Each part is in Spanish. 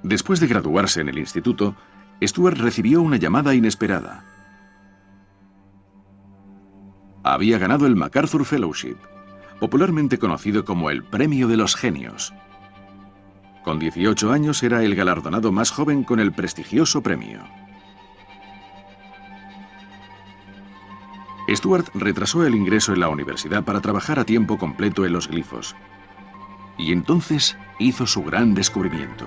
Después de graduarse en el instituto, Stuart recibió una llamada inesperada. Había ganado el MacArthur Fellowship, popularmente conocido como el Premio de los Genios. Con 18 años era el galardonado más joven con el prestigioso premio. Stuart retrasó el ingreso en la universidad para trabajar a tiempo completo en los glifos. Y entonces hizo su gran descubrimiento.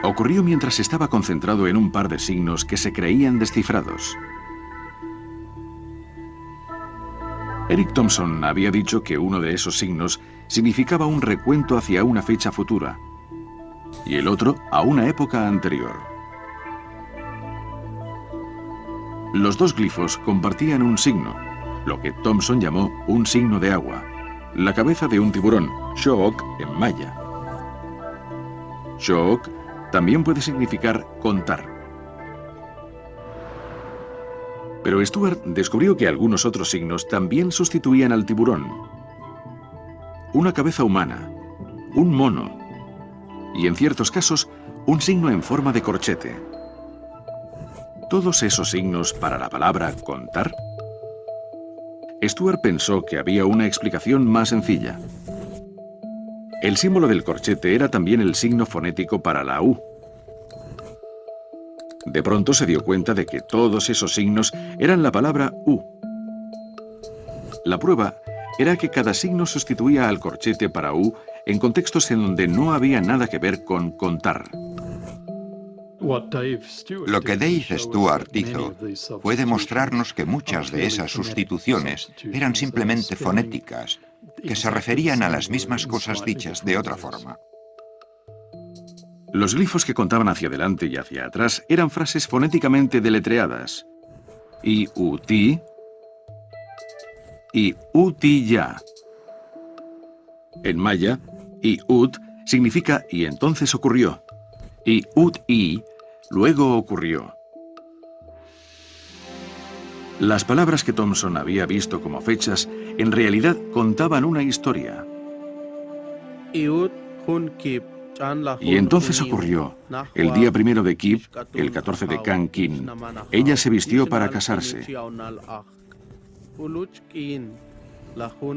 Ocurrió mientras estaba concentrado en un par de signos que se creían descifrados. Eric Thompson había dicho que uno de esos signos significaba un recuento hacia una fecha futura y el otro a una época anterior. Los dos glifos compartían un signo, lo que Thompson llamó un signo de agua, la cabeza de un tiburón, Sho'ok en maya. Sho'ok también puede significar contar. Pero Stuart descubrió que algunos otros signos también sustituían al tiburón. Una cabeza humana, un mono y, en ciertos casos, un signo en forma de corchete. ¿Todos esos signos para la palabra contar? Stuart pensó que había una explicación más sencilla. El símbolo del corchete era también el signo fonético para la U. De pronto se dio cuenta de que todos esos signos eran la palabra U. La prueba era que cada signo sustituía al corchete para U en contextos en donde no había nada que ver con contar. Lo que Dave Stewart hizo fue demostrarnos que muchas de esas sustituciones eran simplemente fonéticas, que se referían a las mismas cosas dichas de otra forma. Los glifos que contaban hacia adelante y hacia atrás eran frases fonéticamente deletreadas. I-U-T y U-T-Ya. En maya, I-Ut significa y entonces ocurrió. Y Ut-I luego ocurrió. Las palabras que Thompson había visto como fechas en realidad contaban una historia. Y entonces ocurrió. El día 1 de Kip, el 14 de Kankin, ella se vistió para casarse.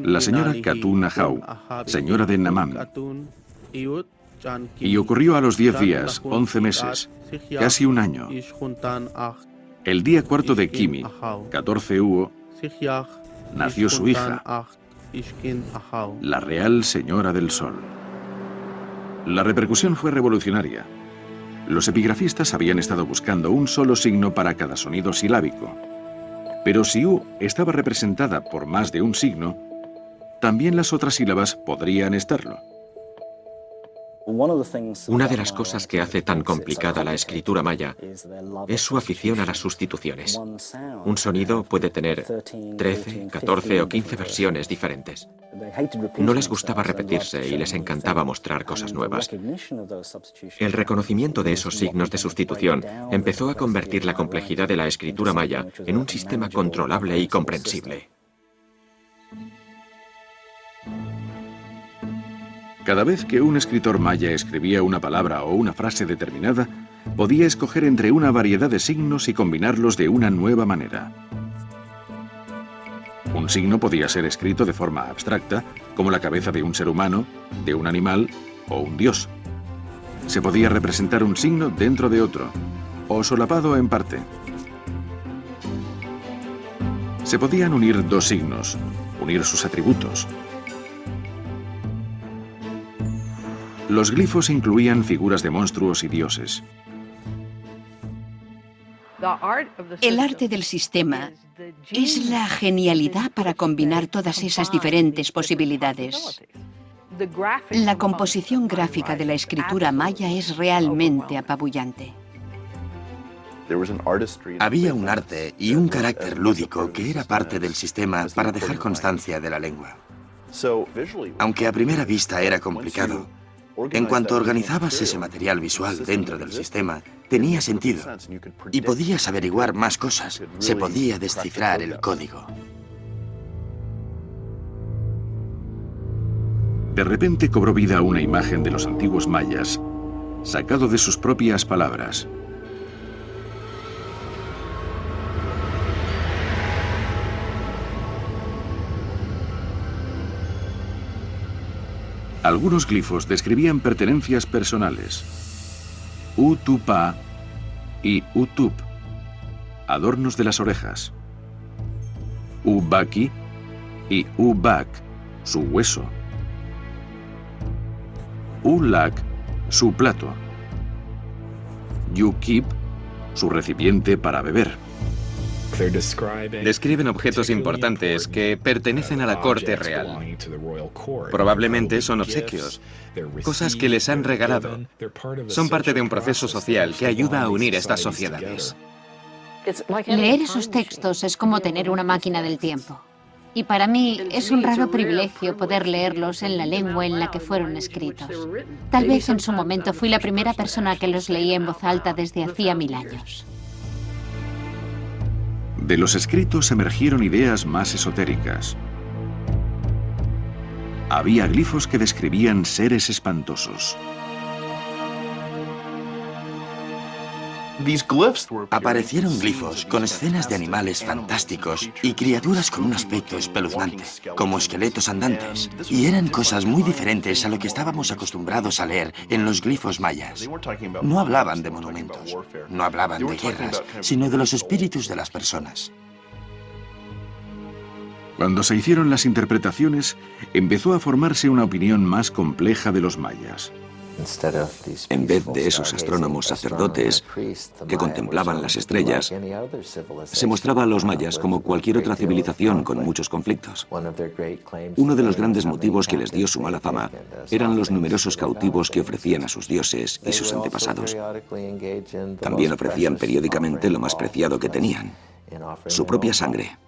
La señora Katun Ahau, señora de Namam. Y ocurrió a los 10 días, 11 meses, casi un año. El día 4 de Kimi, 14 Uo, nació su hija, la Real Señora del Sol. La repercusión fue revolucionaria. Los epigrafistas habían estado buscando un solo signo para cada sonido silábico. Pero si U estaba representada por más de un signo, también las otras sílabas podrían estarlo. Una de las cosas que hace tan complicada la escritura maya es su afición a las sustituciones. Un sonido puede tener 13, 14 o 15 versiones diferentes. No les gustaba repetirse y les encantaba mostrar cosas nuevas. El reconocimiento de esos signos de sustitución empezó a convertir la complejidad de la escritura maya en un sistema controlable y comprensible. Cada vez que un escritor maya escribía una palabra o una frase determinada, podía escoger entre una variedad de signos y combinarlos de una nueva manera. Un signo podía ser escrito de forma abstracta, como la cabeza de un ser humano, de un animal o un dios. Se podía representar un signo dentro de otro, o solapado en parte. Se podían unir dos signos, unir sus atributos. Los glifos incluían figuras de monstruos y dioses. El arte del sistema es la genialidad para combinar todas esas diferentes posibilidades. La composición gráfica de la escritura maya es realmente apabullante. Había un arte y un carácter lúdico que era parte del sistema para dejar constancia de la lengua. Aunque a primera vista era complicado, en cuanto organizabas ese material visual dentro del sistema, tenía sentido. Y podías averiguar más cosas. Se podía descifrar el código. De repente cobró vida una imagen de los antiguos mayas, sacado de sus propias palabras. Algunos glifos describían pertenencias personales. Utupa y Utup, adornos de las orejas. Ubaki y Ubak, su hueso. Ulak, su plato. Yukip, su recipiente para beber. Describen objetos importantes que pertenecen a la corte real. Probablemente son obsequios, cosas que les han regalado. Son parte de un proceso social que ayuda a unir estas sociedades. Leer esos textos es como tener una máquina del tiempo. Y para mí es un raro privilegio poder leerlos en la lengua en la que fueron escritos. Tal vez en su momento fui la primera persona que los leía en voz alta desde hacía 1000 años. De los escritos emergieron ideas más esotéricas. Había glifos que describían seres espantosos. Aparecieron glifos con escenas de animales fantásticos y criaturas con un aspecto espeluznante, como esqueletos andantes. Y eran cosas muy diferentes a lo que estábamos acostumbrados a leer en los glifos mayas. No hablaban de monumentos, no hablaban de guerras, sino de los espíritus de las personas. Cuando se hicieron las interpretaciones, empezó a formarse una opinión más compleja de los mayas. En vez de esos astrónomos sacerdotes que contemplaban las estrellas, se mostraba a los mayas como cualquier otra civilización con muchos conflictos. Uno de los grandes motivos que les dio su mala fama eran los numerosos cautivos que ofrecían a sus dioses y sus antepasados. También ofrecían periódicamente lo más preciado que tenían, su propia sangre.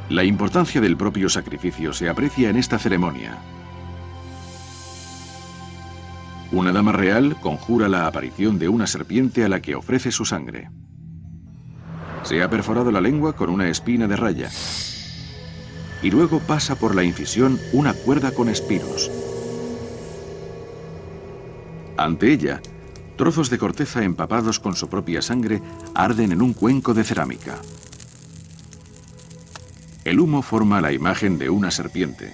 La importancia del propio sacrificio se aprecia en esta ceremonia. Una dama real conjura la aparición de una serpiente a la que ofrece su sangre. Se ha perforado la lengua con una espina de raya y luego pasa por la incisión una cuerda con espinos. Ante ella, trozos de corteza empapados con su propia sangre arden en un cuenco de cerámica. El humo forma la imagen de una serpiente.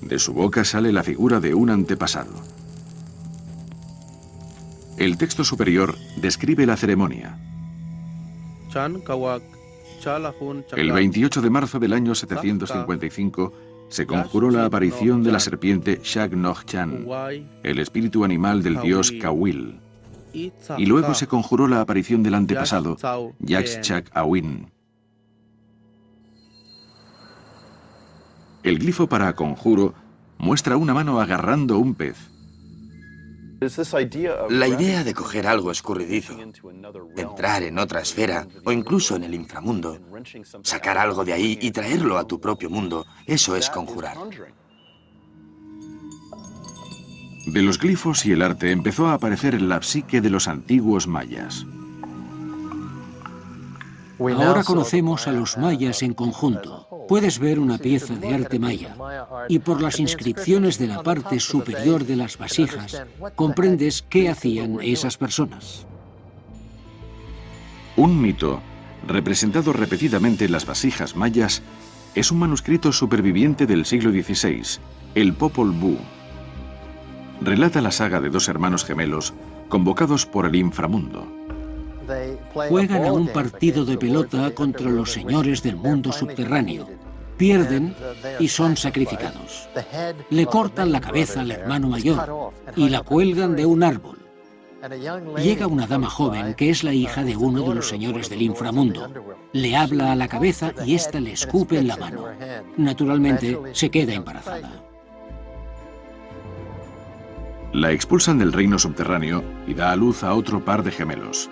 De su boca sale la figura de un antepasado. El texto superior describe la ceremonia. El 28 de marzo del año 755 se conjuró la aparición de la serpiente Shag-Noh-Chan, el espíritu animal del dios Kawil. Y luego se conjuró la aparición del antepasado, Yaxchak-Awin. El glifo para conjuro muestra una mano agarrando un pez. La idea de coger algo escurridizo, entrar en otra esfera o incluso en el inframundo, sacar algo de ahí y traerlo a tu propio mundo, eso es conjurar. De los glifos y el arte empezó a aparecer la psique de los antiguos mayas. Ahora conocemos a los mayas en conjunto. Puedes ver una pieza de arte maya y por las inscripciones de la parte superior de las vasijas comprendes qué hacían esas personas. Un mito, representado repetidamente en las vasijas mayas, es un manuscrito superviviente del siglo XVI, el Popol Vuh. Relata la saga de dos hermanos gemelos convocados por el inframundo. Juegan a un partido de pelota contra los señores del mundo subterráneo. Pierden y son sacrificados. Le cortan la cabeza al hermano mayor y la cuelgan de un árbol. Llega una dama joven que es la hija de uno de los señores del inframundo. Le habla a la cabeza y ésta le escupe en la mano. Naturalmente, se queda embarazada. La expulsan del reino subterráneo y da a luz a otro par de gemelos.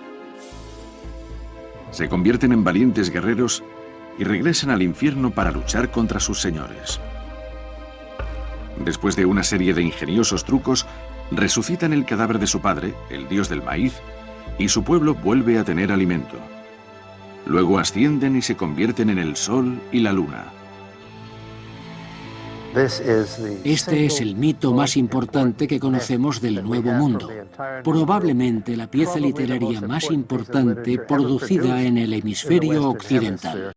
Se convierten en valientes guerreros y regresan al infierno para luchar contra sus señores. Después de una serie de ingeniosos trucos, resucitan el cadáver de su padre, el dios del maíz, y su pueblo vuelve a tener alimento. Luego ascienden y se convierten en el Sol y la Luna. Este es el mito más importante que conocemos del Nuevo Mundo. Probablemente la pieza literaria más importante producida en el hemisferio occidental.